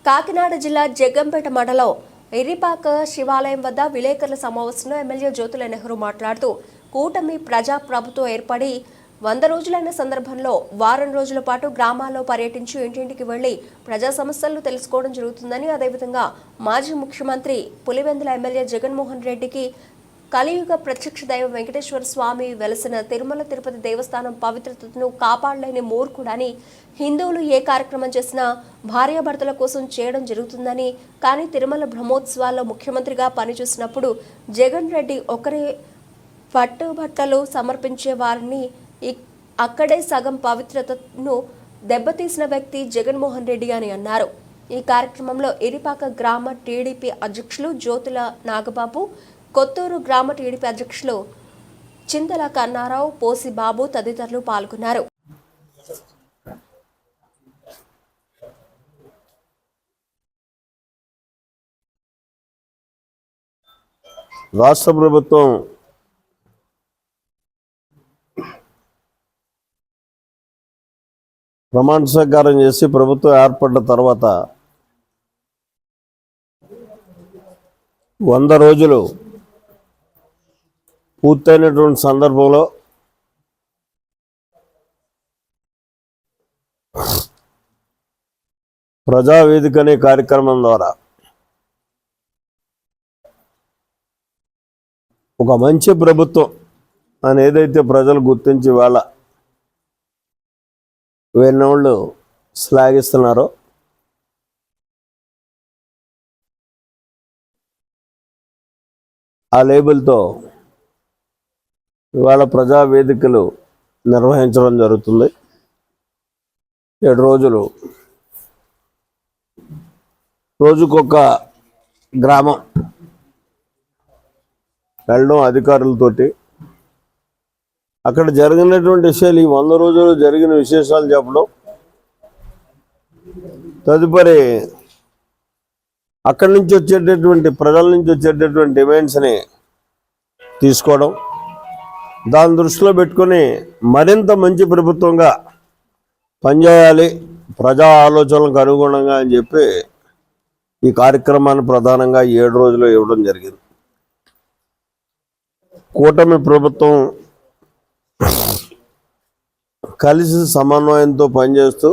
కాకినాడ జిల్లా జగ్గంపేట మండలం ఎర్రిపాక శివాలయం వద్ద విలేకరుల సమావేశంలో ఎమ్మెల్యే జ్యోతుల నెహ్రూ మాట్లాడుతూ కూటమి ప్రజా ప్రభుత్వం ఏర్పడి 100 రోజులైన సందర్భంలో వారం రోజుల పాటు గ్రామాల్లో పర్యటించి ఇంటింటికి వెళ్లి ప్రజా సమస్యలను తెలుసుకోవడం జరుగుతుందని, అదేవిధంగా మాజీ ముఖ్యమంత్రి పులివెందుల ఎమ్మెల్యే జగన్మోహన్ రెడ్డికి కలియుగ ప్రత్యక్ష దైవం వెంకటేశ్వర స్వామి వెలసిన తిరుమల తిరుపతి దేవస్థానం పవిత్రతను కాపాడలేని మూర్ఖుడని, హిందువులు ఏ కార్యక్రమం చేసినా భార్యాభర్తల కోసం చేయడం జరుగుతుందని, కానీ తిరుమల బ్రహ్మోత్సవాల్లో ముఖ్యమంత్రిగా పనిచేసినప్పుడు జగన్ రెడ్డి ఒకరే పట్టుబట్టలు సమర్పించే వారిని అక్కడే సగం పవిత్రతను దెబ్బతీసిన వ్యక్తి జగన్మోహన్ రెడ్డి అని అన్నారు. ఈ కార్యక్రమంలో ఎరిపాక గ్రామ టీడీపీ అధ్యక్షులు జ్యోతుల నాగబాబు, కొత్తూరు గ్రామ టీడీపీ అధ్యక్షులు చింతల కన్నారావు, పోసి బాబు తదితరులు పాల్గొన్నారు. రాష్ట్ర ప్రభుత్వం ప్రమాణ స్వీకారం చేసి ప్రభుత్వం ఏర్పడ్డ తర్వాత 100 రోజులు పూర్తయినటువంటి సందర్భంలో ప్రజావేదిక అనే కార్యక్రమం ద్వారా ఒక మంచి ప్రభుత్వం అని ఏదైతే ప్రజలు గుర్తించి వాళ్ళ వెన్నోళ్ళు శ్లాఘిస్తున్నారో ఆ లేబుల్తో ఇవాళ ప్రజావేదికలు నిర్వహించడం జరుగుతుంది. 7 రోజులు రోజుకొక గ్రామం వెళ్ళడం, అధికారులతోటి అక్కడ జరిగినటువంటి విషయాలు, ఈ 100 రోజులు జరిగిన విశేషాలు చెప్పడం, తదుపరి అక్కడి నుంచి వచ్చేటటువంటి ప్రజల నుంచి వచ్చేటటువంటి డిమాండ్స్ని తీసుకోవడం, దాని దృష్టిలో పెట్టుకొని మరింత మంచి ప్రభుత్వంగా పనిచేయాలి ప్రజా ఆలోచనలకు అనుగుణంగా అని చెప్పి ఈ కార్యక్రమాన్ని ప్రధానంగా 7 రోజులు ఇవ్వడం జరిగింది. కూటమి ప్రభుత్వం కలిసి సమన్వయంతో పనిచేస్తూ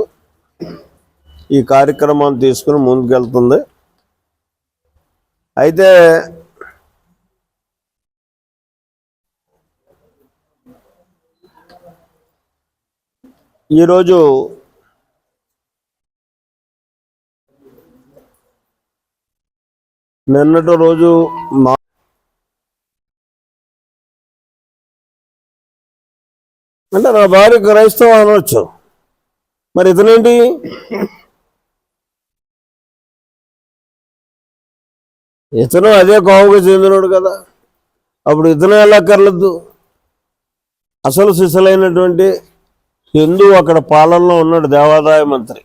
ఈ కార్యక్రమాన్ని తీసుకుని ముందుకెళ్తుంది. అయితే ఈరోజు నిన్నటి రోజు అంటే నా భార్య క్రైస్తవ అనవచ్చు, మరి ఇతనేంటి ఇతను అదే కోవకు చెందినోడు కదా, అప్పుడు ఇతను ఎలా కర్లద్దు? అసలు సిసలైనటువంటి హిందూ అక్కడ పాలనలో ఉన్నాడు, దేవాదాయ మంత్రి,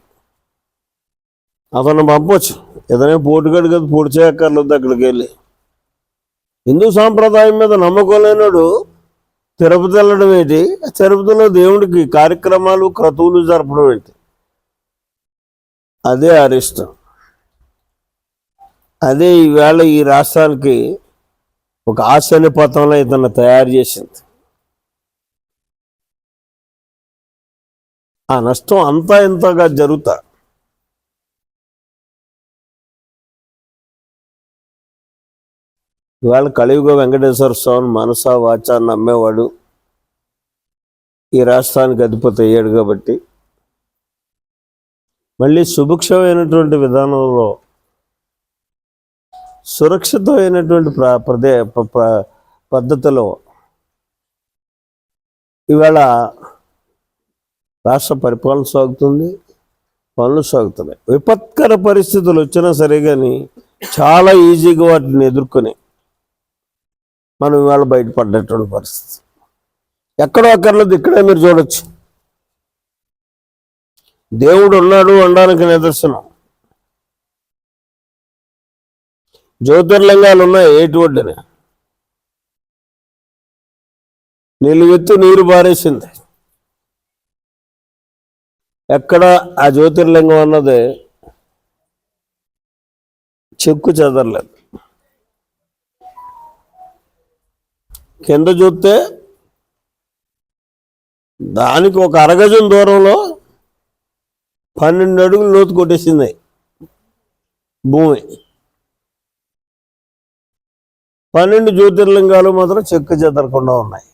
అతను పంపవచ్చు. ఇతనే పోటుగడు కదా, పొడి చేయక్కర్లేదు. అక్కడికి వెళ్ళి హిందూ సాంప్రదాయం మీద నమ్మకం లేనాడు తిరుపతి వెళ్ళడం ఏంటి? తిరుపతిలో దేవుడికి కార్యక్రమాలు క్రతువులు జరపడం ఏంటి? అదే అరిష్టం. అదే ఈవేళ ఈ రాష్ట్రానికి ఒక ఆశనిపథంలో ఇతను తయారు చేసింది. ఆ నష్టం అంతా ఇంతగా జరుగుతా ఇవాళ కలియుగ వెంకటేశ్వర స్వామి మనసా వాచా నమ్మేవాడు ఈ రాష్ట్రానికి అధిపతి అయ్యాడు కాబట్టి మళ్ళీ సుభిక్షమైనటువంటి విధానంలో సురక్షితమైనటువంటి పద్ధతిలో ఇవాళ రాష్ట్ర పరిపాలన సాగుతుంది, పనులు సాగుతున్నాయి. విపత్కర పరిస్థితులు వచ్చినా సరే కానీ చాలా ఈజీగా వాటిని ఎదుర్కొని మనం ఇవాళ బయటపడ్డటువంటి పరిస్థితి. ఎక్కడో అక్కర్లేదు, ఇక్కడే మీరు చూడొచ్చు. దేవుడు ఉన్నాడు అనడానికి నిదర్శనం జ్యోతిర్లింగాలు ఉన్నాయి. ఏటి ఒడ్డున నిలువెత్తు నీరు పారేసింది. ఎక్కడ ఆ జ్యోతిర్లింగం అన్నది చెక్కు చెదరలేదు. కింద చూస్తే దానికి ఒక అరగజం దూరంలో 12 అడుగులు లోతు కొట్టేసింది భూమి. 12 జ్యోతిర్లింగాలు మాత్రం చెక్కు చెదరకుండా ఉన్నాయి.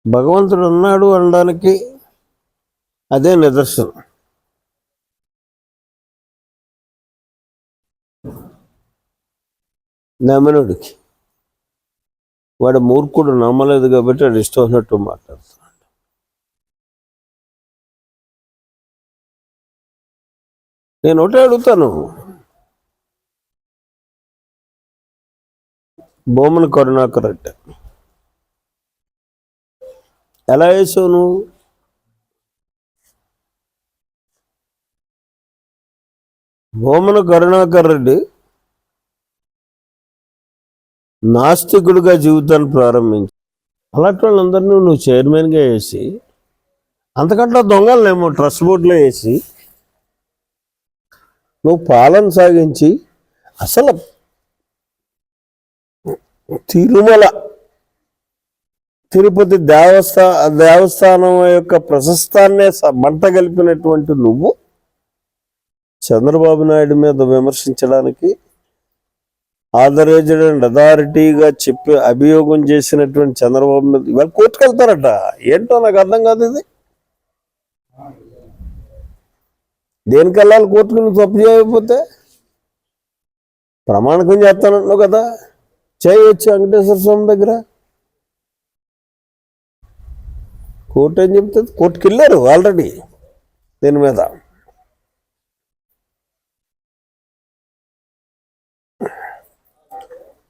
భగవంతుడు ఉన్నాడు అనడానికి అదే నిదర్శనం. నమ్మనుడికి వాడు మూర్ఖుడు, నమ్మలేదు కాబట్టి వాడు ఇష్టం ఉన్నట్టు మాట్లాడుతున్నాడు. నేను ఒకటే అడుగుతాను, భూమన కరుణాకర్ రెడ్డి ఎలా వేసావు నువ్వు? భూమన కరుణాకర్ రెడ్డి నాస్తికుడిగా జీవితాన్ని ప్రారంభించి అలాంటి వాళ్ళందరినీ నువ్వు చైర్మన్గా వేసి, అంతకంటే దొంగలనేమో ట్రస్ట్ బోర్డులో వేసి నువ్వు పాలన సాగించి అసలు తిరుమల తిరుపతి దేవస్థానం యొక్క ప్రశస్తాన్నే మంట కలిపినటువంటి నువ్వు చంద్రబాబు నాయుడు మీద విమర్శించడానికి ఆథరైజ్డ్ అండ్ అథారిటీగా చెప్పి అభియోగం చేసినటువంటి చంద్రబాబు మీద ఇవాళ కోర్టుకు వెళ్తారట. ఏంటో నాకు అర్థం కాదు. ఇది దేనికి వెళ్ళాలి కోర్టుకు? నువ్వు తప్పు చేయకపోతే ప్రమాణకం చేస్తానంటున్నావు కదా, చేయవచ్చు వెంకటేశ్వర స్వామి దగ్గర. కోర్టు ఏం చెప్తుంది? కోర్టుకు వెళ్ళారు ఆల్రెడీ దీని మీద.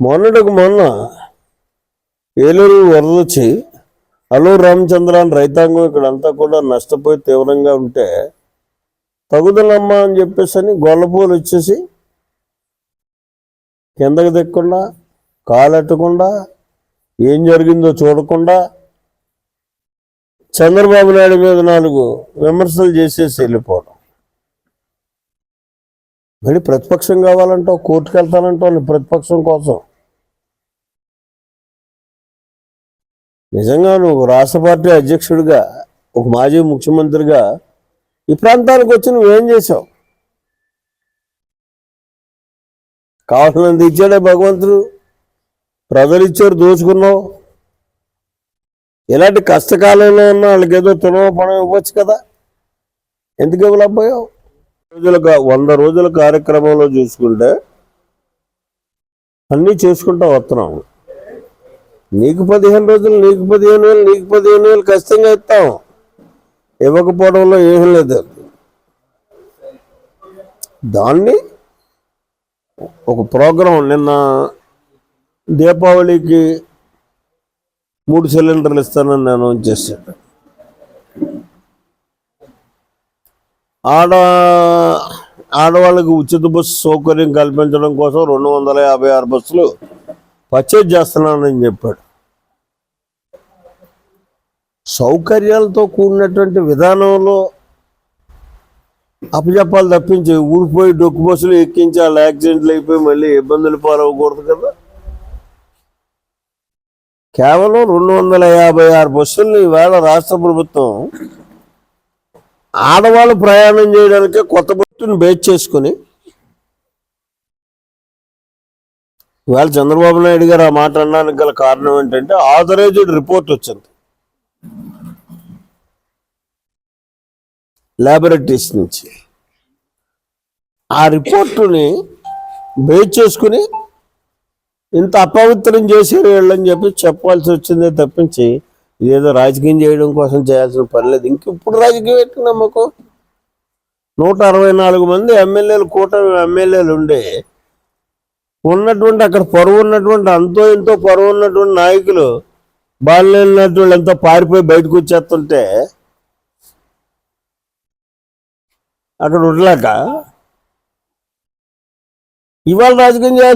మొన్న ఏలూరు వరద వచ్చి అల్లూరు రామచంద్ర అని రైతాంగం ఇక్కడంతా కూడా నష్టపోయి తీవ్రంగా ఉంటే తగుదలమ్మా అని చెప్పేసి అని గొల్లపూలు వచ్చేసి కిందకి దిక్కకుండా కాలెట్టకుండా ఏం జరిగిందో చూడకుండా చంద్రబాబు నాయుడు మీద 4 విమర్శలు చేసేసి వెళ్ళిపోవడం. మళ్ళీ ప్రతిపక్షం కావాలంటావు, కోర్టుకు వెళ్తానంటావు ప్రతిపక్షం కోసం. నిజంగా నువ్వు రాష్ట్ర పార్టీ అధ్యక్షుడిగా, ఒక మాజీ ముఖ్యమంత్రిగా ఈ ప్రాంతానికి వచ్చి నువ్వేం చేసావు? కావాల్సినంత ఇచ్చాడే భగవంతుడు, ప్రజలు ఇచ్చారు, దోచుకున్నావు. ఇలాంటి కష్టకాలంలో ఉన్న వాళ్ళకి ఏదో తునవ పణం ఇవ్వచ్చు కదా, ఎందుకు ఇవ్వలేకపోయావు? 100 రోజుల కార్యక్రమంలో చూసుకుంటే అన్నీ చేసుకుంటా వస్తున్నాం. నీకు 15 రోజులు, నీకు 15,000, నీకు 15,000 ఖచ్చితంగా ఇస్తాం. ఇవ్వకపోవడంలో ఏమీ లేదు. దాన్ని ఒక ప్రోగ్రాం నిన్న దీపావళికి 3 సిలిండర్లు ఇస్తానని అనౌన్స్ చేశాడు. ఆడవాళ్ళకి ఉచిత బస్సు సౌకర్యం కల్పించడం కోసం 256 బస్సులు పర్చేజ్ చేస్తున్నానని చెప్పాడు. సౌకర్యాలతో కూడినటువంటి విధానంలో అప్పచెప్పాలి తప్పించి ఊడిపోయి డొక్కు బస్సులు ఎక్కించి వాళ్ళు యాక్సిడెంట్లు అయిపోయి మళ్ళీ ఇబ్బందులు పాలవకూడదు కదా. కేవలం 256 బస్సుల్ని ఈవేళ రాష్ట్ర ప్రభుత్వం ఆడవాళ్ళు ప్రయాణం చేయడానికే కొత్త బస్సుని బేస్ చేసుకుని ఇవాళ చంద్రబాబు నాయుడు గారు ఆ మాట అనడానికి గల కారణం ఏంటంటే ఆథరైజ్డ్ రిపోర్ట్ వచ్చింది ల్యాబొరేటరీస్ నుంచి. ఆ రిపోర్టుని బేస్ చేసుకుని ఇంత అపవిత్రం చేసేది వీళ్ళని చెప్పి చెప్పాల్సి వచ్చిందే తప్పించి ఇదేదో రాజకీయం చేయడం కోసం చేయాల్సిన పని లేదు. ఇంకెప్పుడు రాజకీయం ఎట్టు నమ్మకం? 164 మంది ఎమ్మెల్యేలు, కూటమి ఎమ్మెల్యేలు ఉండే ఉన్నటువంటి అక్కడ పరువు ఉన్నటువంటి అంతో ఎంతో పరువు ఉన్నటువంటి నాయకులు బాలినటువంటి వాళ్ళు ఎంతో పారిపోయి బయటకు వచ్చేస్తుంటే అక్కడ ఉండలేక ఇవాళ రాజకీయం చేయాలి.